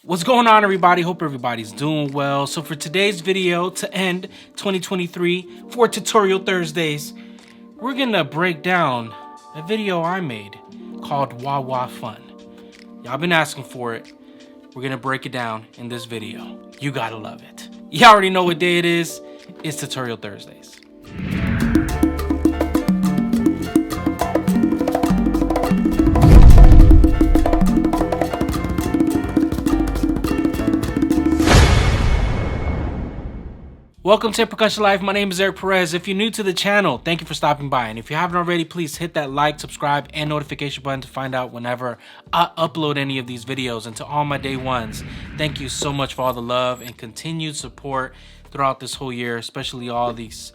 What's going on, everybody? Hope everybody's doing well. So for today's video, to end 2023 for Tutorial Thursdays, we're gonna break down a video I made called GuaGua Fun. Y'all been asking for it. We're gonna break it down in this video. You gotta love it. You already know what day it is. It's Tutorial Thursdays. Welcome to Percussion Life. My name is Eric Perez. If you're new to the channel, thank you for stopping by. And if you haven't already, please hit that like, subscribe, and notification button to find out whenever I upload any of these videos. And to all my day ones, thank you so much for all the love and continued support throughout this whole year, especially all these,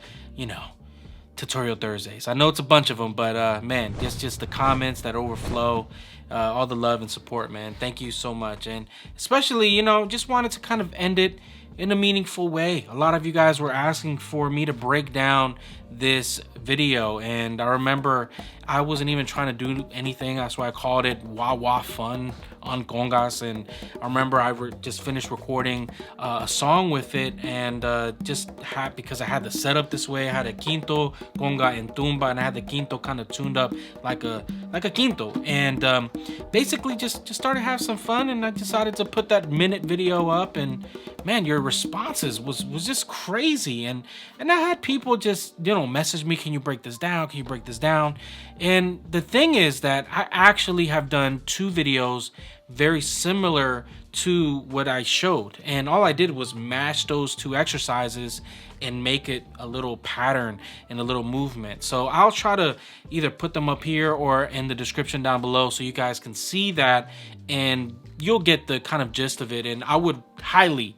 Tutorial Thursdays. I know it's a bunch of them, but man, just the comments that overflow, all the love and support, man. Thank you so much. And especially, just wanted to kind of end it in a meaningful way. A lot of you guys were asking for me to break down this video, and I remember I wasn't even trying to do anything. That's why I called it GuaGua Fun on Congas. And I remember I just finished recording a song with it, and because I had the setup this way. I had a quinto, conga, and tumba, and I had the quinto kind of tuned up like a quinto, and basically just started to have some fun. And I decided to put that minute video up, and man, your responses was just crazy. And I had people just message me, can you break this down, can you break this down? And the thing is that I actually have done two videos very similar to what I showed, and all I did was mash those two exercises and make it a little pattern and a little movement. So I'll try to either put them up here or in the description down below so you guys can see that and you'll get the kind of gist of it. And I would highly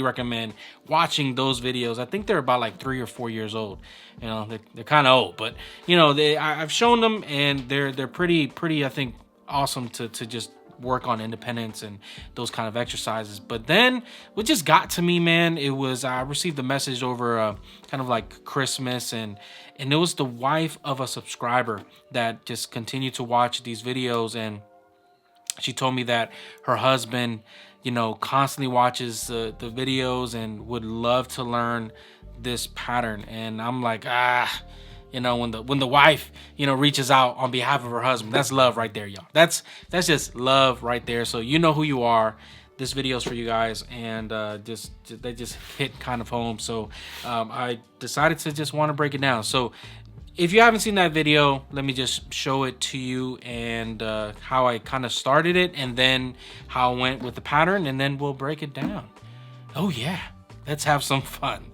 recommend watching those videos. I think they're about like 3 or 4 years old. They're kind of old, but I've shown them, and they're pretty I think awesome to just work on independence and those kind of exercises. But then what just got to me, man, it was I received a message over kind of like Christmas, and it was the wife of a subscriber that just continued to watch these videos, and she told me that her husband constantly watches the videos and would love to learn this pattern. And I'm like, when the wife reaches out on behalf of her husband, that's love right there, y'all. That's just love right there. So you know who you are. This video's for you guys, and they just hit kind of home. So I decided to just want to break it down. So if you haven't seen that video, let me just show it to you, and how I kind of started it, and then how I went with the pattern, and then we'll break it down. Oh yeah, let's have some fun.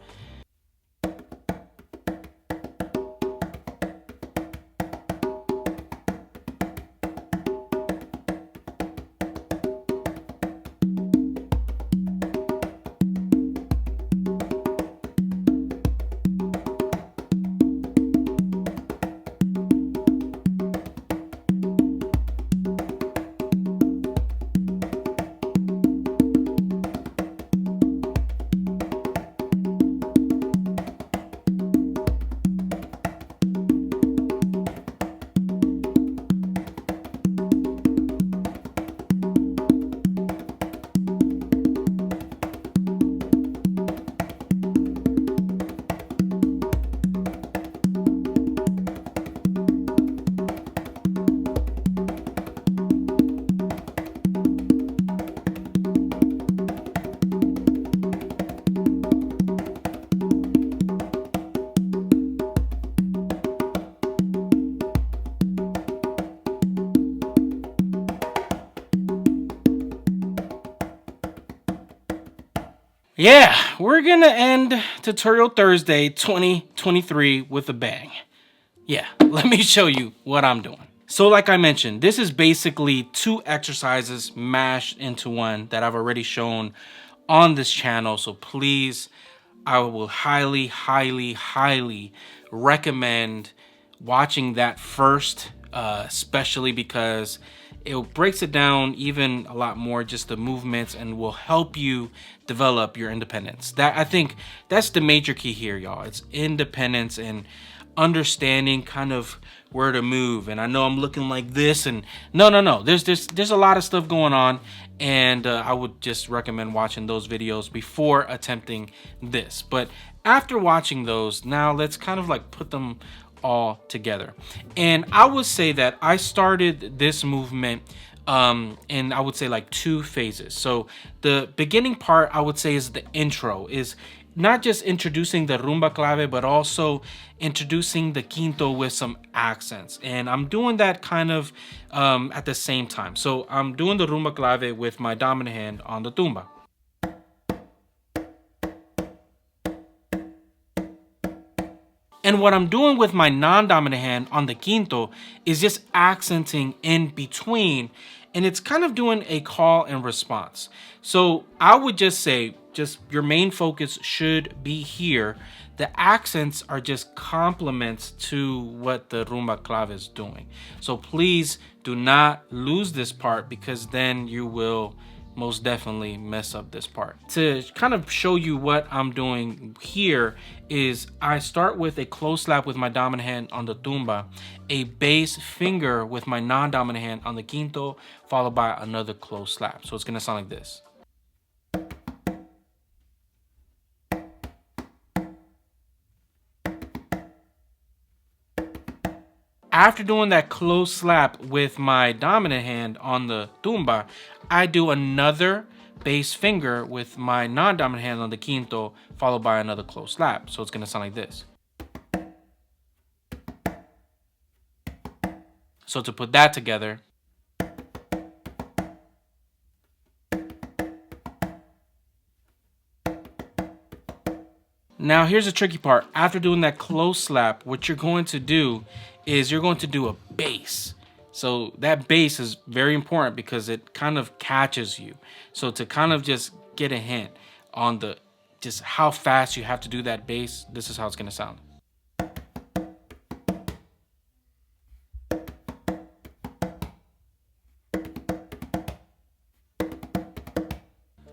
Yeah, we're gonna end Tutorial Thursday 2023 with a bang. Yeah, let me show you what I'm doing. So like I mentioned, this is basically two exercises mashed into one that I've already shown on this channel. So please, I will highly recommend watching that first, especially because it breaks it down even a lot more, just the movements, and will help you develop your independence. That, I think, that's the major key here, y'all. It's independence. And understanding kind of where to move. And I know I'm looking like this, and no, there's a lot of stuff going on, and I would just recommend watching those videos before attempting this. But after watching those, now let's kind of like put them all together. And I would say that I started this movement in, I would say, like 2 phases. So the beginning part, I would say, is the intro, is not just introducing the rumba clave, but also introducing the quinto with some accents. And I'm doing that kind of at the same time. So I'm doing the rumba clave with my dominant hand on the tumba. And what I'm doing with my non-dominant hand on the quinto is just accenting in between, and it's kind of doing a call and response. So I would just say, just your main focus should be here. The accents are just complements to what the rumba clave is doing. So please do not lose this part, because then you will most definitely mess up this part. To kind of show you what I'm doing here is I start with a close slap with my dominant hand on the tumba, a bass finger with my non-dominant hand on the quinto, followed by another close slap. So it's gonna sound like this. After doing that close slap with my dominant hand on the tumba, I do another bass finger with my non-dominant hand on the quinto, followed by another close slap. So it's gonna sound like this. So to put that together, now here's the tricky part. After doing that close slap, what you're going to do is you're going to do a bass. So that bass is very important because it kind of catches you. So to kind of just get a hint on the just how fast you have to do that bass, this is how it's gonna sound.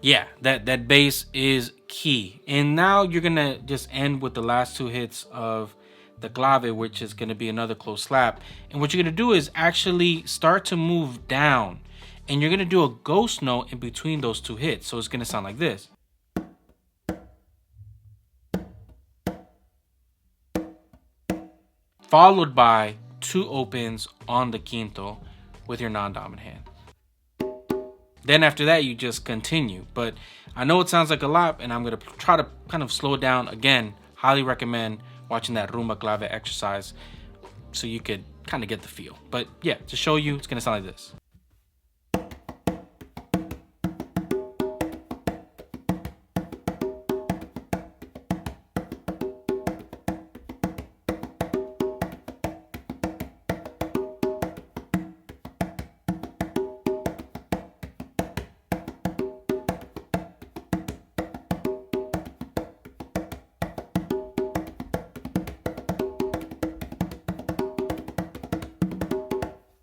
Yeah, that bass is key. And now you're gonna just end with the last 2 hits of the clave, which is gonna be another close slap. And what you're gonna do is actually start to move down, and you're gonna do a ghost note in between those 2 hits. So it's gonna sound like this. Followed by 2 opens on the quinto with your non-dominant hand. Then after that, you just continue. But I know it sounds like a lot, and I'm gonna try to kind of slow it down. Again, highly recommend watching that rumba clave exercise so you could kind of get the feel. But yeah, to show you, it's gonna sound like this.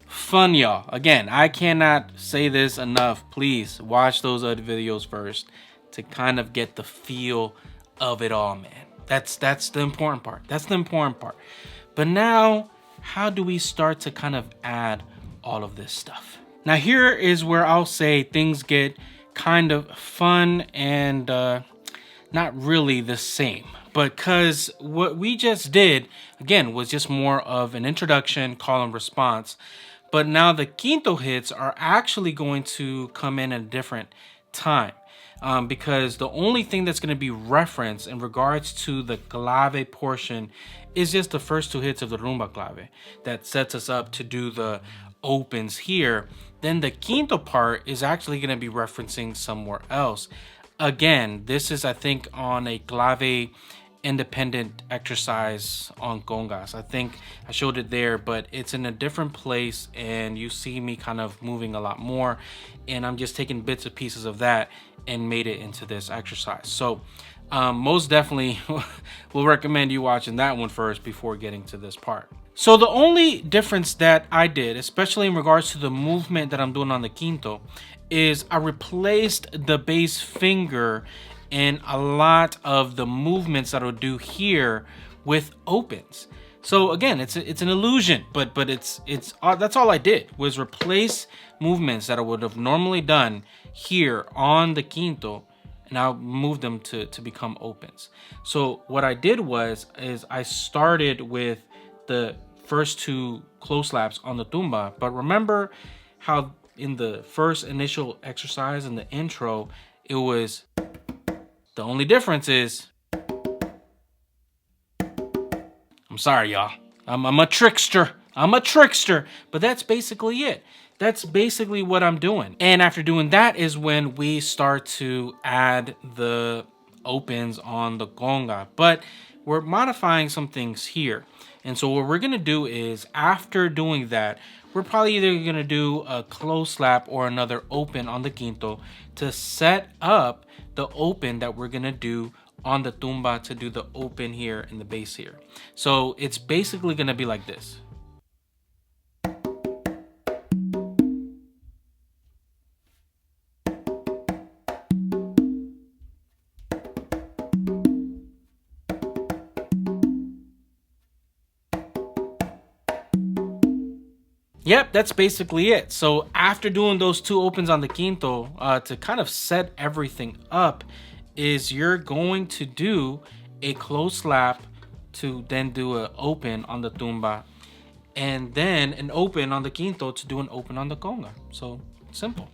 Fun, y'all. Again, I cannot say this enough. Please watch those other videos first to kind of get the feel of it all, man. That's the important part. That's the important part. But now, how do we start to kind of add all of this stuff? Now here is where I'll say things get kind of fun and not really the same, because what we just did, again, was just more of an introduction, call and response. But now the quinto hits are actually going to come in at a different time, because the only thing that's going to be referenced in regards to the clave portion is just the first 2 hits of the rumba clave that sets us up to do the opens here. Then the quinto part is actually going to be referencing somewhere else. Again, this is, I think, on a clave independent exercise on Congas. I think I showed it there, but it's in a different place, and you see me kind of moving a lot more, and I'm just taking bits and pieces of that and made it into this exercise. So most definitely will recommend you watching that one first before getting to this part. So the only difference that I did, especially in regards to the movement that I'm doing on the quinto, is I replaced the bass finger in a lot of the movements that I'll do here with opens. So again, it's an illusion, but it's that's all I did was replace movements that I would have normally done here on the quinto, and I moved them to become opens. So what I did is I started with the first two close slaps on the tumba, but remember how in the first initial exercise in the intro, it was, the only difference is, I'm sorry, y'all. I'm a trickster. I'm a trickster. But that's basically it. That's basically what I'm doing. And after doing that is when we start to add the opens on the conga. But we're modifying some things here. And so what we're going to do is, after doing that, we're probably either going to do a close slap or another open on the quinto to set up the open that we're going to do on the tumba to do the open here in the bass here. So it's basically going to be like this. Yep, that's basically it. So after doing those two opens on the quinto, to kind of set everything up, is you're going to do a close slap to then do an open on the tumba, and then an open on the quinto to do an open on the conga. So simple.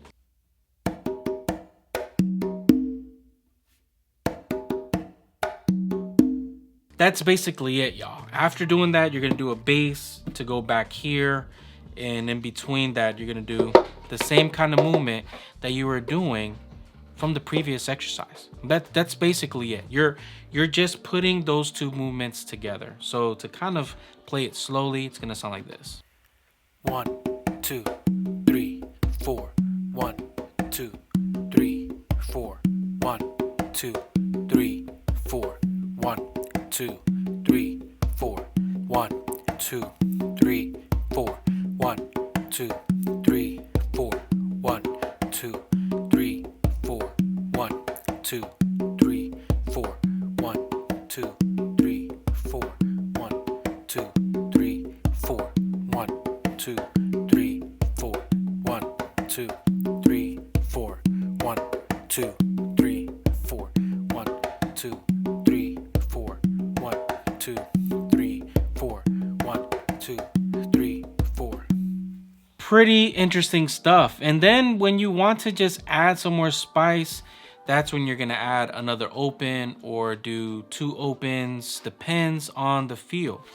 That's basically it, y'all. After doing that, you're gonna do a bass to go back here, and in between that, you're gonna do the same kind of movement that you were doing from the previous exercise. That's basically it. You're just putting those two movements together. So to kind of play it slowly, it's gonna sound like this. 1, 2, 3, 4. 1, 2, 3, 4. 1, 2, 3, 4. 1, 2, 3, 4. 1, 2, 3, 4. 1, 2, 3, 4. 1, 2, 3, 4. 1, 2, 3, 4. 1, 2, 3, 4. 1, 2, 3, 4. 1, 2, 3, 4. 1, 2, 3, 4. 1, 2, 3, 4. 1, 2, 3, 4. 1, 2, 3, 4. 1, 2, 3, 4. Pretty interesting stuff. And then when you want to just add some more spice, that's when you're gonna add another open or do two opens, depends on the feel.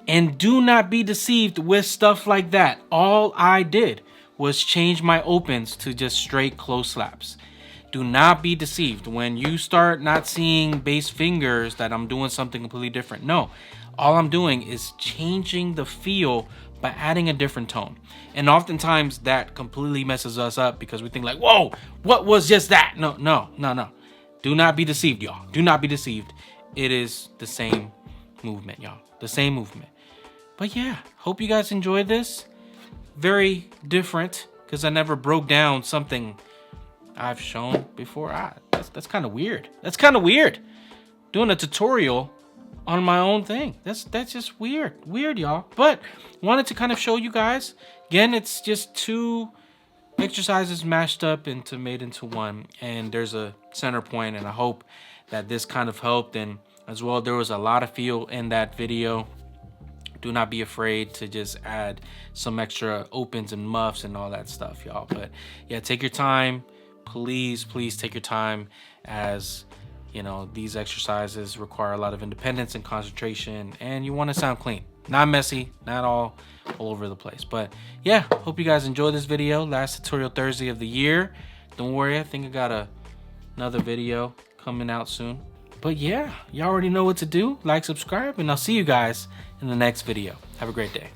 And do not be deceived with stuff like that. All I did was change my opens to just straight close slaps. Do not be deceived when you start not seeing bass fingers that I'm doing something completely different. No, all I'm doing is changing the feel by adding a different tone. And oftentimes that completely messes us up because we think like, whoa, what was just that? No. Do not be deceived, y'all. Do not be deceived. It is the same movement, y'all. The same movement. But yeah, hope you guys enjoyed this. Very different because I never broke down something I've shown before. That's kind of weird. That's kind of weird. Doing a tutorial on my own thing. That's just weird. Weird, y'all. But wanted to kind of show you guys. Again, it's just two exercises mashed up into made into one. And there's a center point, and I hope that this kind of helped. And as well, there was a lot of feel in that video. Do not be afraid to just add some extra opens and muffs and all that stuff, y'all. But yeah, take your time. Please take your time, as you know, these exercises require a lot of independence and concentration, and you want to sound clean, not messy, not all over the place. But yeah, hope you guys enjoyed this video. Last tutorial Thursday of the year. Don't worry, I think I got another video coming out soon. But yeah, y'all already know what to do. Like, subscribe, and I'll see you guys in the next video. Have a great day.